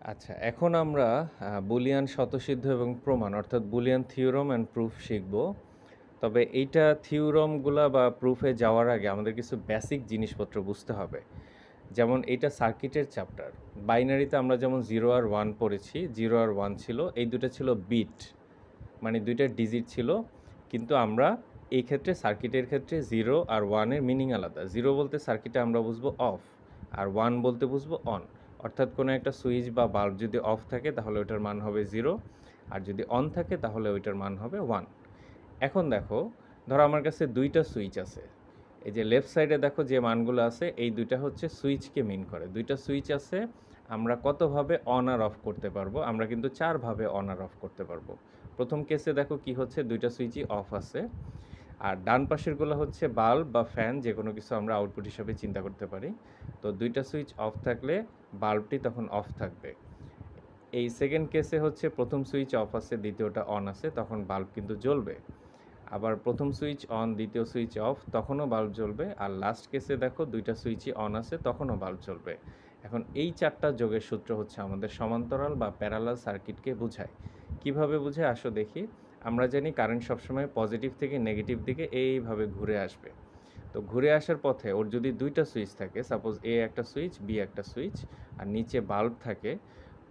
আচ্ছা, এখন আমরা বুলিয়ান স্বতঃসিদ্ধ এবং প্রমাণ অর্থাৎ বুলিয়ান থিওরাম অ্যান্ড প্রুফ শিখব। তবে এইটা থিওরামগুলা বা প্রুফে যাওয়ার আগে আমাদের কিছু বেসিক জিনিসপত্র বুঝতে হবে। যেমন এইটা সার্কিটের চ্যাপ্টার। বাইনারিতে আমরা যেমন 0 আর 1 পড়েছি, 0 আর 1 ছিল। এই দুটো ছিল বিট, মানে ২ টা ডিজিট ছিল। কিন্তু আমরা এই ক্ষেত্রে সার্কিটের ক্ষেত্রে 0 আর 1 এর মিনিং আলাদা। 0 বলতে সার্কিটে আমরা বুঝবো অফ, আর 1 বলতে বুঝবো অন। অর্থাৎ কোনো একটা সুইচ বা বাল্ব যদি অফ থাকে তাহলে ওইটার মান হবে 0, আর যদি অন থাকে তাহলে ওইটার মান হবে 1। এখন দেখো, ধরো আমার কাছে ২ টা সুইচ আছে। এই যে লেফট সাইডে দেখো যে মানগুলো আছে, এই ২ টা হচ্ছে সুইচকে মিন করে। ২ টা সুইচ আছে, আমরা কতভাবে অন আর অফ করতে পারবো? আমরা কিন্তু ৪ ভাবে অন আর অফ করতে পারবো। প্রথম কেসে দেখো কি হচ্ছে, ২ টা সুইচই অফ আছে। আর ডান পাশেরগুলো হচ্ছে বাল্ব বা ফ্যান, যে কোনো কিছু আমরা আউটপুট হিসাবে চিন্তা করতে পারি। তো ২ টা সুইচ অফ থাকলে বাল্বটি তখন অফ থাকবে। এই সেকেন্ড কেসে হচ্ছে প্রথম সুইচ অফ আছে, দ্বিতীয়টা অন আছে, তখন বাল্ব কিন্তু জ্বলবে। আবার প্রথম সুইচ অন, দ্বিতীয় সুইচ অফ, তখনও বাল্ব জ্বলবে। আর লাস্ট কেসে দেখো ২ টা সুইচই অন আছে, তখনও বাল্ব জ্বলবে। এখন এই ৪টা যোগের সূত্র হচ্ছে আমাদের সমান্তরাল বা প্যারালাল সার্কিটকে বোঝায়। কিভাবে বোঝায় আসো দেখি। আমরা জানি কারেন্ট সবসময় পজিটিভ থেকে নেগেটিভ দিকে এইভাবে ঘুরে আসবে। তো ঘুরে আসার পথে ওর যদি ২ টা সুইচ থাকে, সাপোজ এ একটা সুইচ, বি একটা সুইচ, আর নিচে বাল্ব থাকে,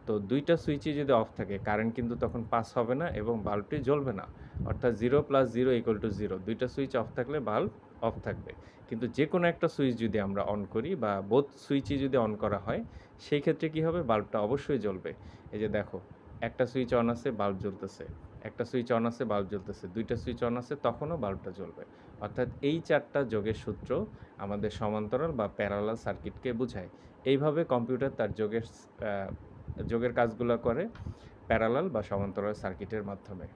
তো ২ টা সুইচই যদি অফ থাকে কারেন্ট কিন্তু তখন পাস হবে না এবং বাল্বটি জ্বলবে না। অর্থাৎ 0 + 0 = 0। ২ টা সুইচ অফ থাকলে বাল্ব অফ থাকবে। কিন্তু যে কোনো একটা সুইচ যদি আমরা অন করি বা বোথ সুইচই যদি অন করা হয়, সেই ক্ষেত্রে কি হবে? বাল্বটা অবশ্যই জ্বলবে। এই যে দেখো, একটা সুইচ অন আছে, বাল্ব জ্বলতেছে। একটা সুইচ অন আছে, বাল্ব জ্বলতেছে। ২ টা সুইচ অন আছে, তখনও বাল্বটা জ্বলবে। অর্থাৎ এই ৪টা যোগের সূত্র আমাদের সমান্তরাল বা প্যারালাল সার্কিটকে বোঝায়। এইভাবে কম্পিউটার তার যোগের কাজগুলো করে প্যারালাল বা সমান্তরাল সার্কিটের মাধ্যমে।